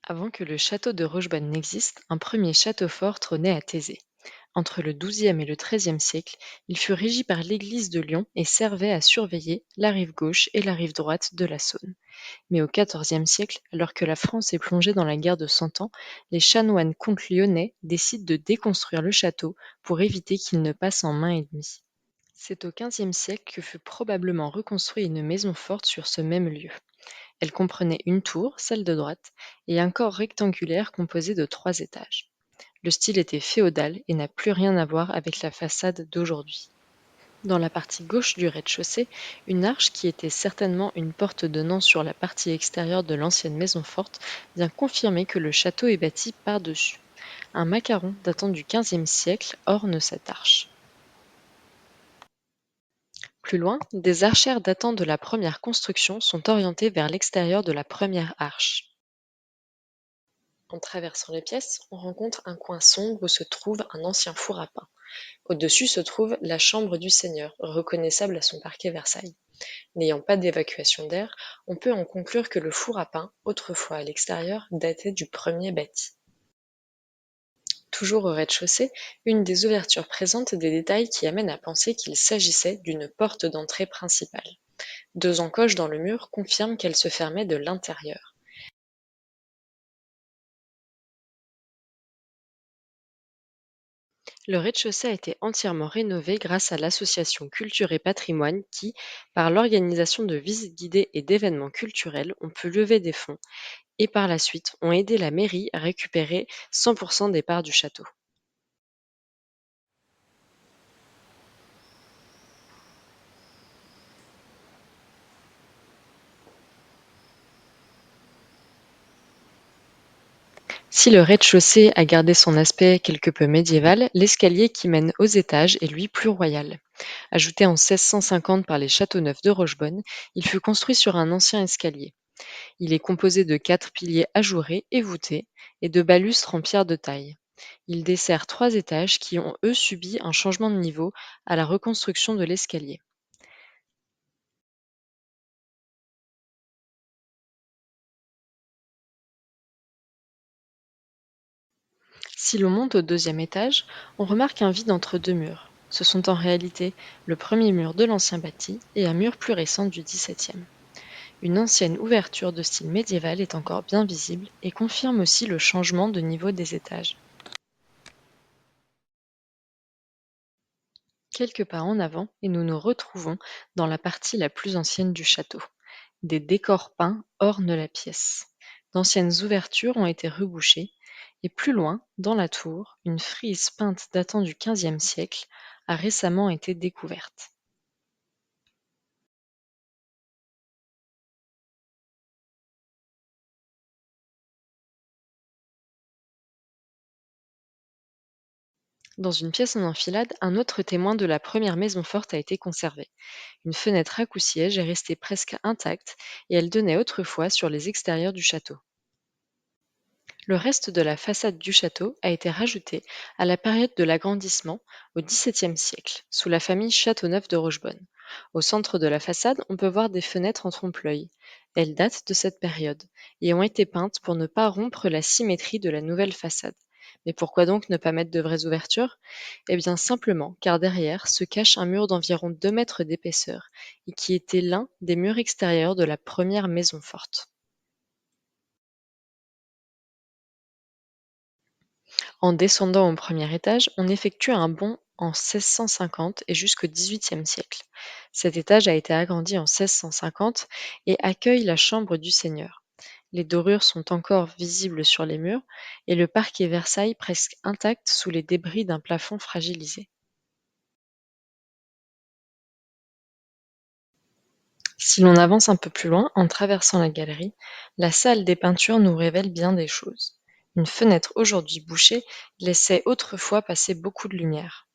Avant que le château de Rochebonne n'existe, un premier château fort trônait à Thésée. Entre le XIIe et le XIIIe siècle, il fut régi par l'église de Lyon et servait à surveiller la rive gauche et la rive droite de la Saône. Mais au XIVe siècle, alors que la France est plongée dans la guerre de Cent Ans, les chanoines comtes lyonnais décident de déconstruire le château pour éviter qu'il ne passe en main ennemie. C'est au XVe siècle que fut probablement reconstruite une maison forte sur ce même lieu. Elle comprenait une tour, celle de droite, et un corps rectangulaire composé de 3 étages. Le style était féodal et n'a plus rien à voir avec la façade d'aujourd'hui. Dans la partie gauche du rez-de-chaussée, une arche qui était certainement une porte donnant sur la partie extérieure de l'ancienne maison forte vient confirmer que le château est bâti par-dessus. Un macaron datant du XVe siècle orne cette arche. Plus loin, des archères datant de la première construction sont orientées vers l'extérieur de la première arche. En traversant les pièces, on rencontre un coin sombre où se trouve un ancien four à pain. Au-dessus se trouve la chambre du seigneur, reconnaissable à son parquet Versailles. N'ayant pas d'évacuation d'air, on peut en conclure que le four à pain, autrefois à l'extérieur, datait du premier bâti. Toujours au rez-de-chaussée, une des ouvertures présente des détails qui amènent à penser qu'il s'agissait d'une porte d'entrée principale. 2 encoches dans le mur confirment qu'elle se fermait de l'intérieur. Le rez-de-chaussée a été entièrement rénové grâce à l'association Culture et Patrimoine qui, par l'organisation de visites guidées et d'événements culturels, ont pu lever des fonds et par la suite ont aidé la mairie à récupérer 100% des parts du château. Si le rez-de-chaussée a gardé son aspect quelque peu médiéval, l'escalier qui mène aux étages est lui plus royal. Ajouté en 1650 par les Châteauneuf de Rochebonne, il fut construit sur un ancien escalier. Il est composé de 4 piliers ajourés et voûtés et de balustres en pierre de taille. Il dessert 3 étages qui ont eux subi un changement de niveau à la reconstruction de l'escalier. Si l'on monte au 2e étage, on remarque un vide entre 2 murs. Ce sont en réalité le premier mur de l'ancien bâti et un mur plus récent du XVIIe. Une ancienne ouverture de style médiéval est encore bien visible et confirme aussi le changement de niveau des étages. Quelques pas en avant et nous nous retrouvons dans la partie la plus ancienne du château. Des décors peints ornent la pièce. D'anciennes ouvertures ont été rebouchées et plus loin, dans la tour, une frise peinte datant du XVe siècle a récemment été découverte. Dans une pièce en enfilade, un autre témoin de la première maison forte a été conservé. Une fenêtre à coups-siège est restée presque intacte et elle donnait autrefois sur les extérieurs du château. Le reste de la façade du château a été rajouté à la période de l'agrandissement au XVIIe siècle, sous la famille Châteauneuf de Rochebonne. Au centre de la façade, on peut voir des fenêtres en trompe-l'œil. Elles datent de cette période et ont été peintes pour ne pas rompre la symétrie de la nouvelle façade. Mais pourquoi donc ne pas mettre de vraies ouvertures? Eh bien simplement car derrière se cache un mur d'environ 2 mètres d'épaisseur et qui était l'un des murs extérieurs de la première maison forte. En descendant au premier étage, on effectue un bond en 1650 et jusqu'au XVIIIe siècle. Cet étage a été agrandi en 1650 et accueille la chambre du seigneur. Les dorures sont encore visibles sur les murs et le parquet Versailles presque intact sous les débris d'un plafond fragilisé. Si l'on avance un peu plus loin, en traversant la galerie, la salle des peintures nous révèle bien des choses. Une fenêtre aujourd'hui bouchée laissait autrefois passer beaucoup de lumière.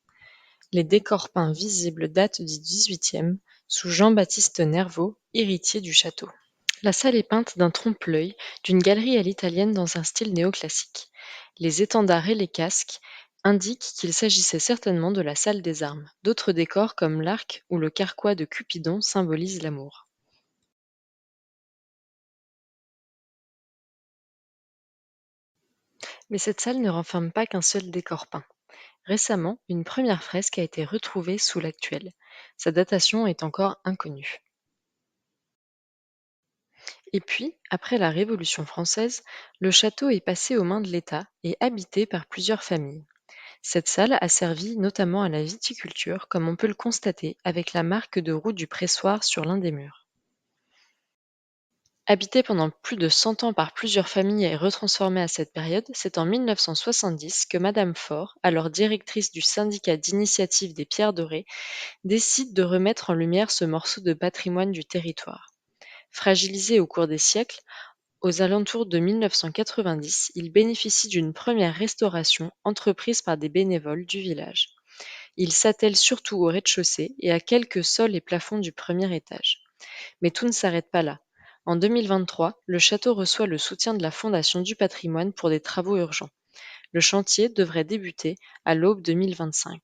Les décors peints visibles datent du XVIIIe, sous Jean-Baptiste Nerveau, héritier du château. La salle est peinte d'un trompe-l'œil, d'une galerie à l'italienne dans un style néoclassique. Les étendards et les casques indiquent qu'il s'agissait certainement de la salle des armes. D'autres décors comme l'arc ou le carquois de Cupidon symbolisent l'amour. Mais cette salle ne renferme pas qu'un seul décor peint. Récemment, une première fresque a été retrouvée sous l'actuelle. Sa datation est encore inconnue. Et puis, après la Révolution française, le château est passé aux mains de l'État et habité par plusieurs familles. Cette salle a servi notamment à la viticulture, comme on peut le constater avec la marque de roue du pressoir sur l'un des murs. Habité pendant plus de 100 ans par plusieurs familles et retransformé à cette période, c'est en 1970 que Madame Faure, alors directrice du syndicat d'initiative des Pierres Dorées, décide de remettre en lumière ce morceau de patrimoine du territoire. Fragilisé au cours des siècles, aux alentours de 1990, il bénéficie d'une première restauration entreprise par des bénévoles du village. Il s'attelle surtout au rez-de-chaussée et à quelques sols et plafonds du premier étage. Mais tout ne s'arrête pas là. En 2023, le château reçoit le soutien de la Fondation du patrimoine pour des travaux urgents. Le chantier devrait débuter à l'aube 2025.